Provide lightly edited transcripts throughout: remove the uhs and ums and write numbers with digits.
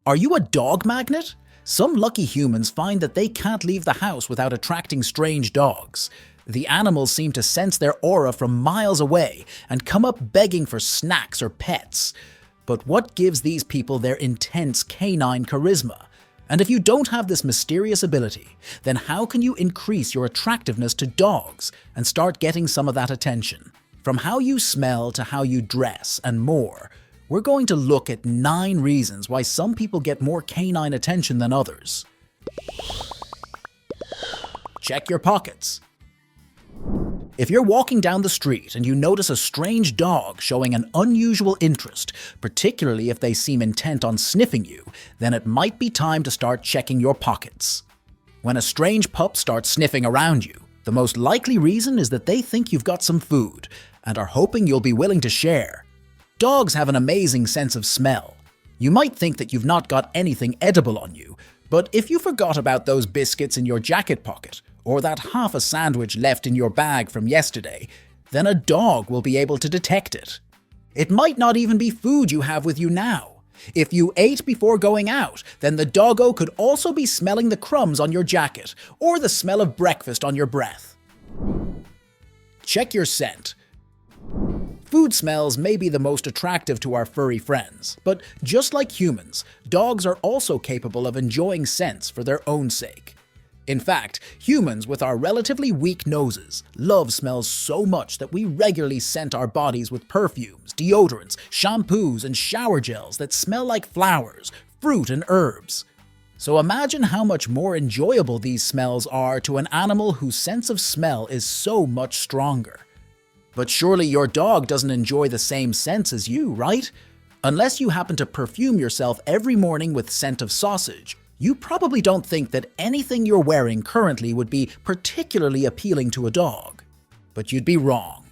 Are you a dog magnet? Some lucky humans find that they can't leave the house without attracting strange dogs. The animals seem to sense their aura from miles away and come up begging for snacks or pets. But what gives these people their intense canine charisma? And if you don't have this mysterious ability, then how can you increase your attractiveness to dogs and start getting some of that attention? From how you smell to how you dress and more, we're going to look at 9 reasons why some people get more canine attention than others. Check your pockets. If you're walking down the street and you notice a strange dog showing an unusual interest, particularly if they seem intent on sniffing you, then it might be time to start checking your pockets. When a strange pup starts sniffing around you, the most likely reason is that they think you've got some food and are hoping you'll be willing to share. Dogs have an amazing sense of smell. You might think that you've not got anything edible on you, but if you forgot about those biscuits in your jacket pocket, or that half a sandwich left in your bag from yesterday, then a dog will be able to detect it. It might not even be food you have with you now. If you ate before going out, then the doggo could also be smelling the crumbs on your jacket, or the smell of breakfast on your breath. Check your scent. Food smells may be the most attractive to our furry friends, but just like humans, dogs are also capable of enjoying scents for their own sake. In fact, humans with our relatively weak noses love smells so much that we regularly scent our bodies with perfumes, deodorants, shampoos, and shower gels that smell like flowers, fruit, and herbs. So imagine how much more enjoyable these smells are to an animal whose sense of smell is so much stronger. But surely your dog doesn't enjoy the same scents as you, right? Unless you happen to perfume yourself every morning with scent of sausage, you probably don't think that anything you're wearing currently would be particularly appealing to a dog. But you'd be wrong.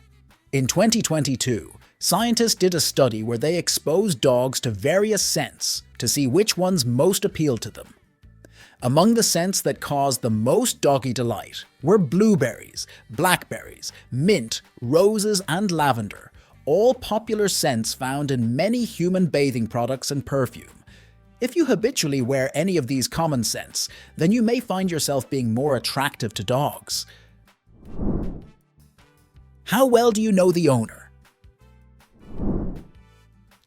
In 2022, scientists did a study where they exposed dogs to various scents to see which ones most appealed to them. Among the scents that caused the most doggy delight were blueberries, blackberries, mint, roses, and lavender, all popular scents found in many human bathing products and perfume. If you habitually wear any of these common scents, then you may find yourself being more attractive to dogs. How well do you know the owner?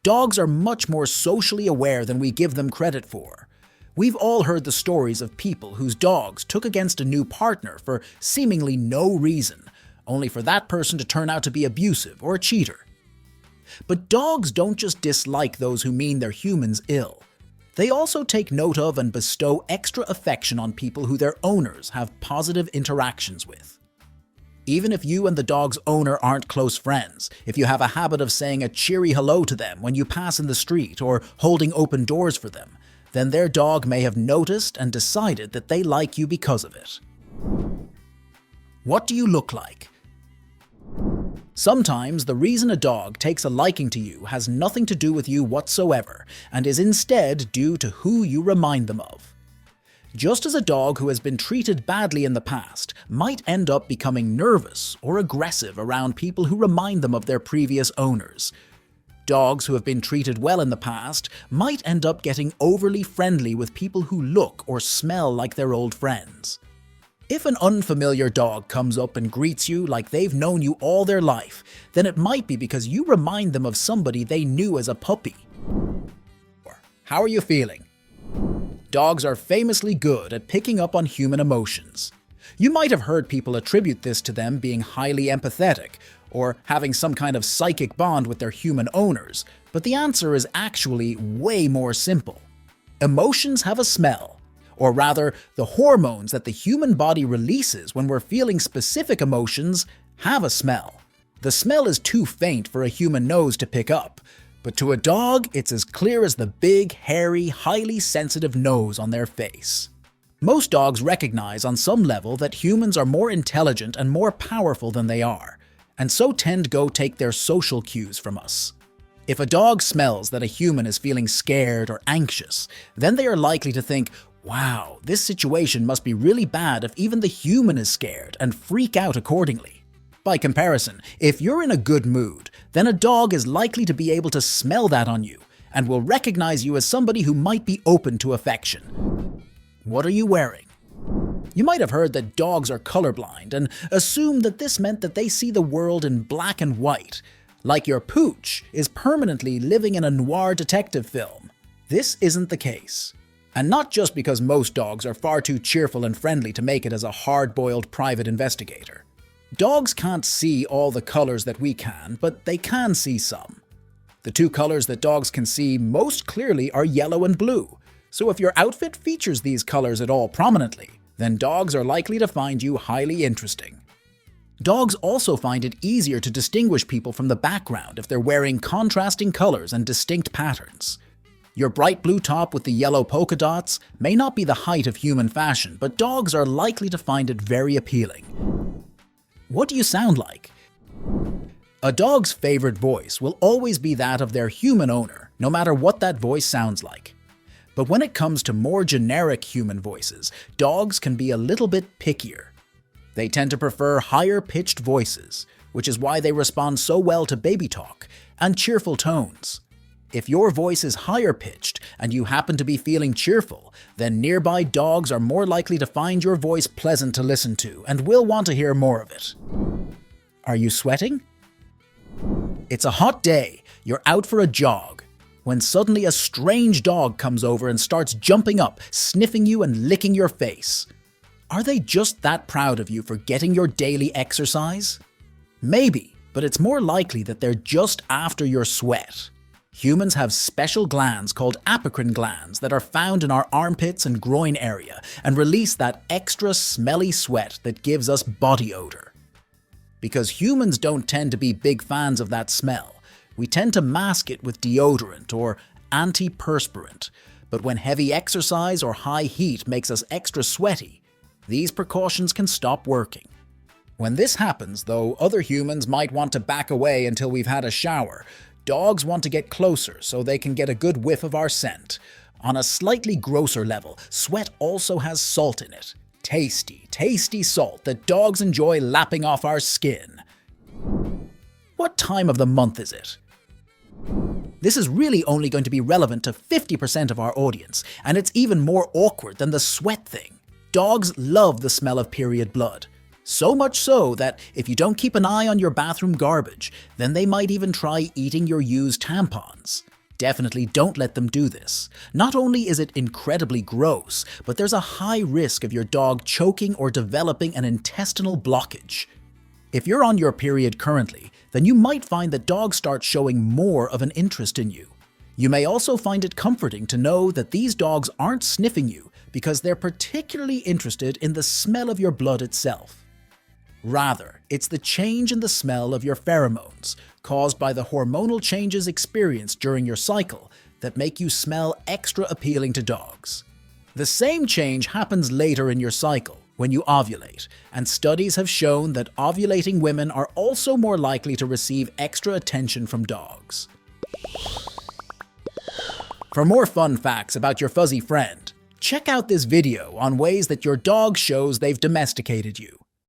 Dogs are much more socially aware than we give them credit for. We've all heard the stories of people whose dogs took against a new partner for seemingly no reason, only for that person to turn out to be abusive or a cheater. But dogs don't just dislike those who mean their humans ill. They also take note of and bestow extra affection on people who their owners have positive interactions with. Even if you and the dog's owner aren't close friends, if you have a habit of saying a cheery hello to them when you pass in the street or holding open doors for them, then their dog may have noticed and decided that they like you because of it. What do you look like? Sometimes the reason a dog takes a liking to you has nothing to do with you whatsoever and is instead due to who you remind them of. Just as a dog who has been treated badly in the past might end up becoming nervous or aggressive around people who remind them of their previous owners, dogs who have been treated well in the past might end up getting overly friendly with people who look or smell like their old friends. If an unfamiliar dog comes up and greets you like they've known you all their life, then it might be because you remind them of somebody they knew as a puppy. How are you feeling? Dogs are famously good at picking up on human emotions. You might have heard people attribute this to them being highly empathetic or having some kind of psychic bond with their human owners, but the answer is actually way more simple. Emotions have a smell. Or rather, the hormones that the human body releases when we're feeling specific emotions have a smell. The smell is too faint for a human nose to pick up, but to a dog, it's as clear as the big, hairy, highly sensitive nose on their face. Most dogs recognize on some level that humans are more intelligent and more powerful than they are, and so tend to go take their social cues from us. If a dog smells that a human is feeling scared or anxious, then they are likely to think, wow, this situation must be really bad if even the human is scared, and freak out accordingly. By comparison, if you're in a good mood, then a dog is likely to be able to smell that on you and will recognize you as somebody who might be open to affection. What are you wearing? You might have heard that dogs are colorblind and assumed that this meant that they see the world in black and white, like your pooch is permanently living in a noir detective film. This isn't the case. And not just because most dogs are far too cheerful and friendly to make it as a hard-boiled private investigator. Dogs can't see all the colors that we can, but they can see some. The two colors that dogs can see most clearly are yellow and blue, so if your outfit features these colors at all prominently, then dogs are likely to find you highly interesting. Dogs also find it easier to distinguish people from the background if they're wearing contrasting colors and distinct patterns. Your bright blue top with the yellow polka dots may not be the height of human fashion, but dogs are likely to find it very appealing. What do you sound like? A dog's favorite voice will always be that of their human owner, no matter what that voice sounds like. But when it comes to more generic human voices, dogs can be a little bit pickier. They tend to prefer higher-pitched voices, which is why they respond so well to baby talk and cheerful tones. If your voice is higher-pitched and you happen to be feeling cheerful, then nearby dogs are more likely to find your voice pleasant to listen to and will want to hear more of it. Are you sweating? It's a hot day, you're out for a jog, when suddenly a strange dog comes over and starts jumping up, sniffing you and licking your face. Are they just that proud of you for getting your daily exercise? Maybe, but it's more likely that they're just after your sweat. Humans have special glands called apocrine glands that are found in our armpits and groin area and release that extra smelly sweat that gives us body odor. Because humans don't tend to be big fans of that smell, we tend to mask it with deodorant or antiperspirant, but when heavy exercise or high heat makes us extra sweaty, these precautions can stop working. When this happens, though other humans might want to back away until we've had a shower, dogs want to get closer so they can get a good whiff of our scent. On a slightly grosser level, sweat also has salt in it. Tasty, tasty salt that dogs enjoy lapping off our skin. What time of the month is it? This is really only going to be relevant to 50% of our audience, and it's even more awkward than the sweat thing. Dogs love the smell of period blood. So much so that if you don't keep an eye on your bathroom garbage, then they might even try eating your used tampons. Definitely don't let them do this. Not only is it incredibly gross, but there's a high risk of your dog choking or developing an intestinal blockage. If you're on your period currently, then you might find that dogs start showing more of an interest in you. You may also find it comforting to know that these dogs aren't sniffing you because they're particularly interested in the smell of your blood itself. Rather, it's the change in the smell of your pheromones, caused by the hormonal changes experienced during your cycle, that make you smell extra appealing to dogs. The same change happens later in your cycle, when you ovulate, and studies have shown that ovulating women are also more likely to receive extra attention from dogs. For more fun facts about your fuzzy friend, check out this video on ways that your dog shows they've domesticated you.